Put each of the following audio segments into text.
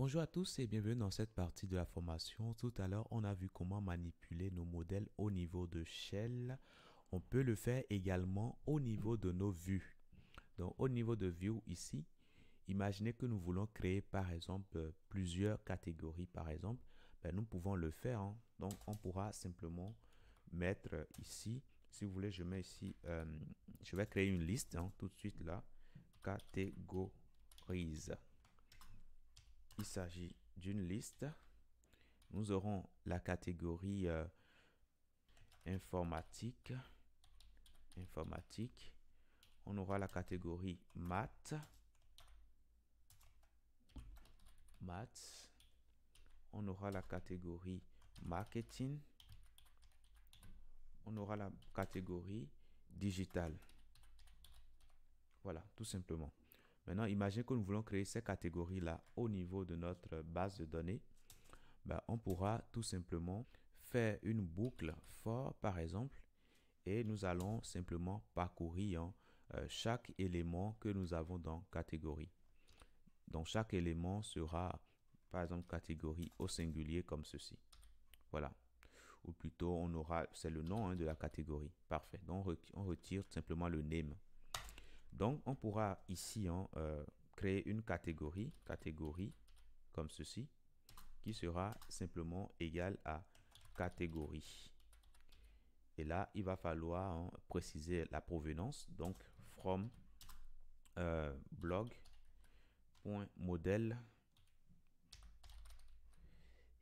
Bonjour à tous et bienvenue dans cette partie de la formation. Tout à l'heure, on a vu comment manipuler nos modèles au niveau de shell. On peut le faire également au niveau de nos vues. Donc, au niveau de view ici, imaginez que nous voulons créer par exemple plusieurs catégories. Par exemple, nous pouvons le faire, hein. Donc, on pourra simplement mettre ici, si vous voulez, je mets ici, je vais créer une liste, hein, tout de suite là, catégorise. Il s'agit d'une liste. Nous aurons la catégorie informatique. On aura la catégorie maths. On aura la catégorie marketing. On aura la catégorie digital. Voilà, tout simplement. Maintenant, imaginez que nous voulons créer ces catégories-là au niveau de notre base de données. On pourra tout simplement faire une boucle for, par exemple, et nous allons simplement parcourir chaque élément que nous avons dans catégorie. Donc, chaque élément sera, par exemple, catégorie au singulier comme ceci. Voilà. Ou plutôt, on aura, c'est le nom de la catégorie. Parfait. Donc, on retire simplement le name. Donc, on pourra ici créer une catégorie comme ceci, qui sera simplement égale à catégorie. Et là, il va falloir préciser la provenance. Donc, from blog.modèle.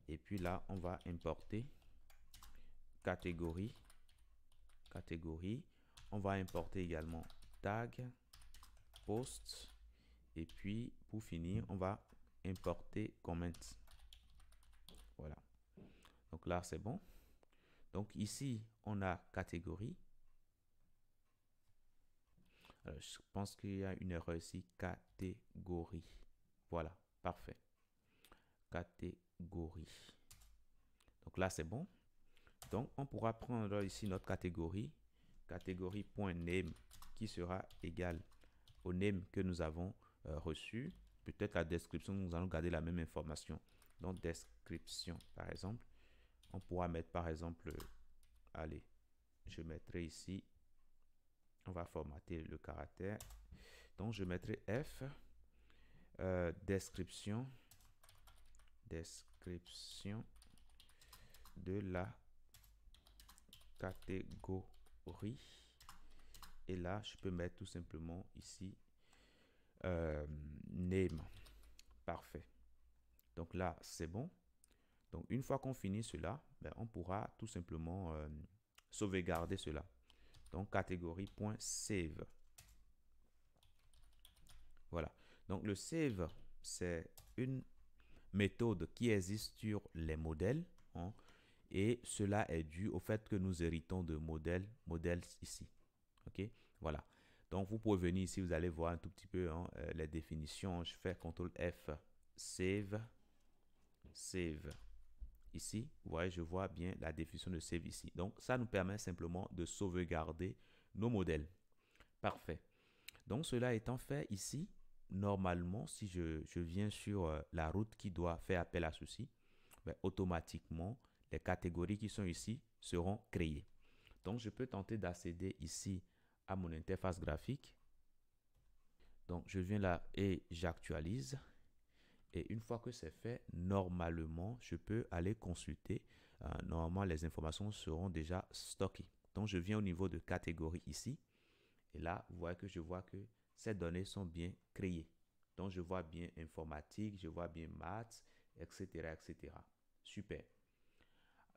Et puis là, on va importer catégorie. On va importer également tag, post. Et puis, pour finir, on va importer comment. Voilà. Donc là, c'est bon. Donc ici, on a catégorie. Alors, je pense qu'il y a une erreur ici. Catégorie. Voilà, parfait. Catégorie. Donc là, c'est bon. Donc, on pourra prendre ici notre catégorie. Catégorie.name qui sera égal au name que nous avons reçu. Peut-être la description, nous allons garder la même information. Donc, description, par exemple. On pourra mettre, par exemple, allez, je mettrai ici, on va formater le caractère. Donc, je mettrai F, description de la catégorie. Et là, je peux mettre tout simplement ici name. Parfait. Donc là, c'est bon. Donc, une fois qu'on finit cela, on pourra tout simplement sauvegarder cela. Donc, catégorie.save. Voilà. Donc, le save, c'est une méthode qui existe sur les modèles. Et cela est dû au fait que nous héritons de modèles ici. OK? Voilà. Donc, vous pouvez venir ici, vous allez voir un tout petit peu les définitions. Je fais CTRL F, save. Ici, vous voyez, je vois bien la définition de save ici. Donc, ça nous permet simplement de sauvegarder nos modèles. Parfait. Donc, cela étant fait ici, normalement, si je viens sur la route qui doit faire appel à ceci, automatiquement, les catégories qui sont ici seront créées. Donc, je peux tenter d'accéder ici à mon interface graphique. Donc, je viens là et j'actualise. Et une fois que c'est fait, normalement, je peux aller consulter. Normalement, les informations seront déjà stockées. Donc, je viens au niveau de catégorie ici. Et là, vous voyez que je vois que ces données sont bien créées. Donc, je vois bien informatique, je vois bien maths, etc., etc. Super.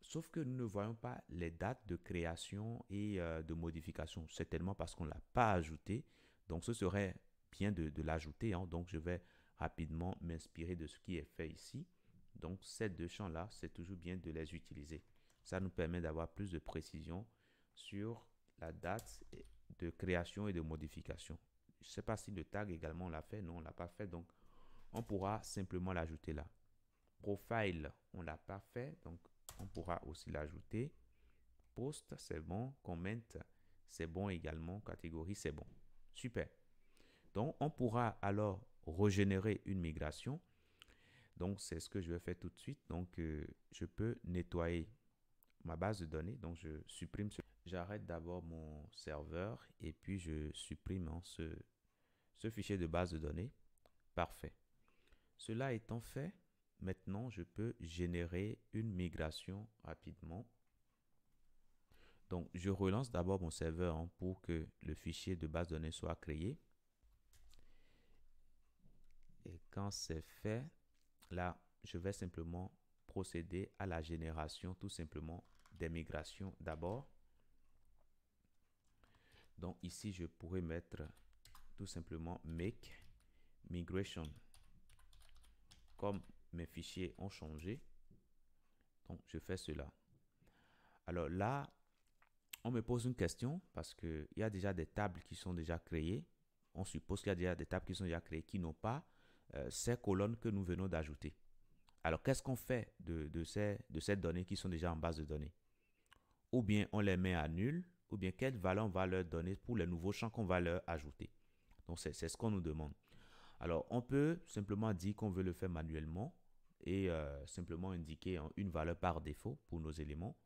Sauf que nous ne voyons pas les dates de création et de modification. C'est tellement parce qu'on ne l'a pas ajouté. Donc, ce serait bien de l'ajouter. Donc, je vais rapidement m'inspirer de ce qui est fait ici. Donc, ces deux champs-là, c'est toujours bien de les utiliser. Ça nous permet d'avoir plus de précision sur la date de création et de modification. Je ne sais pas si le tag également on l'a fait. Non, on ne l'a pas fait. Donc, on pourra simplement l'ajouter là. Profile, on ne l'a pas fait. Donc, on pourra aussi l'ajouter. Post, c'est bon. Comment, c'est bon également. Catégorie, c'est bon. Super. Donc, on pourra alors régénérer une migration. Donc, c'est ce que je vais faire tout de suite. Donc, je peux nettoyer ma base de données. Donc, je supprime J'arrête d'abord mon serveur et puis je supprime ce fichier de base de données. Parfait. Cela étant fait, maintenant, je peux générer une migration rapidement. Donc, je relance d'abord mon serveur pour que le fichier de base de données soit créé. Et quand c'est fait, là, je vais simplement procéder à la génération tout simplement des migrations d'abord. Donc ici, je pourrais mettre tout simplement make migration. Comme mes fichiers ont changé, donc je fais cela. Alors là, on me pose une question parce qu'il y a déjà des tables qui sont déjà créées. On suppose qu'il y a déjà des tables qui sont déjà créées qui n'ont pas ces colonnes que nous venons d'ajouter. Alors, qu'est-ce qu'on fait de ces données qui sont déjà en base de données? Ou bien on les met à nul, ou bien quelle valeur on va leur donner pour les nouveaux champs qu'on va leur ajouter. Donc, c'est ce qu'on nous demande. Alors, on peut simplement dire qu'on veut le faire manuellement et simplement indiquer une valeur par défaut pour nos éléments.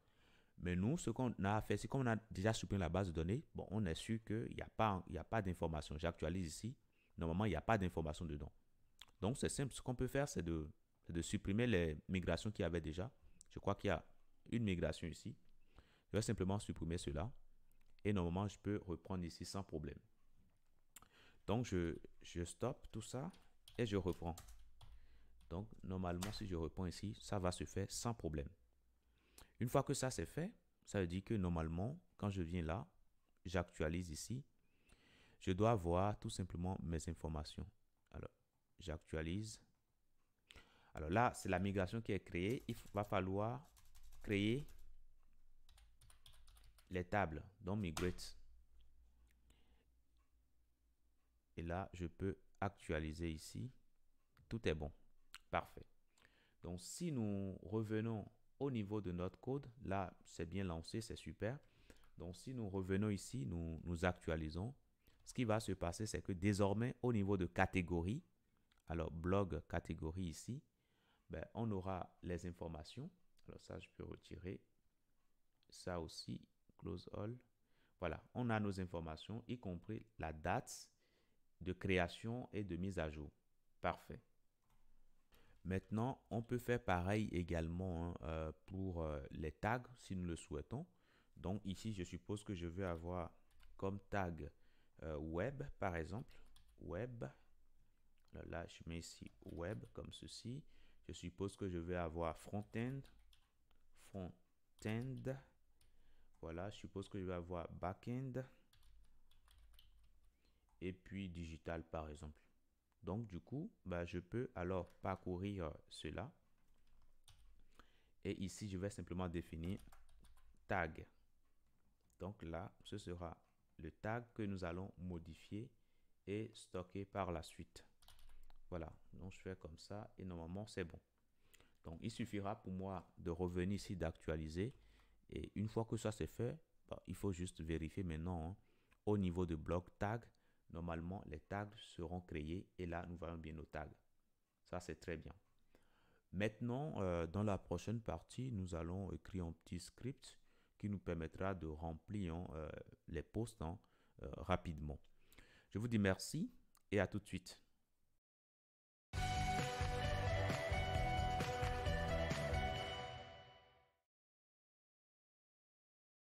Mais nous, ce qu'on a fait, c'est qu'on a déjà supprimé la base de données. Bon, on est sûr qu'il n'y a pas d'information. J'actualise ici. Normalement, il n'y a pas d'information dedans. Donc, c'est simple. Ce qu'on peut faire, c'est de supprimer les migrations qu'il y avait déjà. Je crois qu'il y a une migration ici. Je vais simplement supprimer cela. Et normalement, je peux reprendre ici sans problème. Donc, je stoppe tout ça et je reprends. Donc, normalement, si je reprends ici, ça va se faire sans problème. Une fois que ça c'est fait, ça veut dire que normalement, quand je viens là, j'actualise ici, je dois voir tout simplement mes informations. Alors, j'actualise. Alors là, c'est la migration qui est créée. Il va falloir créer les tables, donc migrate. Et là, je peux actualiser ici. Tout est bon. Parfait. Donc, si nous revenons au niveau de notre code, là, c'est bien lancé, c'est super. Donc, si nous revenons ici, nous actualisons. Ce qui va se passer, c'est que désormais, au niveau de catégorie, alors blog catégorie ici, ben, on aura les informations. Alors ça, je peux retirer. Ça aussi, close all. Voilà, on a nos informations, y compris la date de création et de mise à jour. Parfait. Maintenant, on peut faire pareil également pour les tags si nous le souhaitons. Donc ici, je suppose que je veux avoir comme tag web, par exemple. Web. Là, je mets ici web comme ceci. Je suppose que je vais avoir front-end. Front-end. Voilà, je suppose que je vais avoir back-end. Et puis digital, par exemple. Donc, du coup, bah, je peux alors parcourir cela. Et ici, je vais simplement définir tag. Donc là, ce sera le tag que nous allons modifier et stocker par la suite. Voilà, donc je fais comme ça et normalement c'est bon. Donc il suffira pour moi de revenir ici, d'actualiser. Et une fois que ça c'est fait, bah, il faut juste vérifier maintenant au niveau de bloc tag. Normalement, les tags seront créés et là, nous voyons bien nos tags. Ça, c'est très bien. Maintenant, dans la prochaine partie, nous allons écrire un petit script qui nous permettra de remplir les postes rapidement. Je vous dis merci et à tout de suite.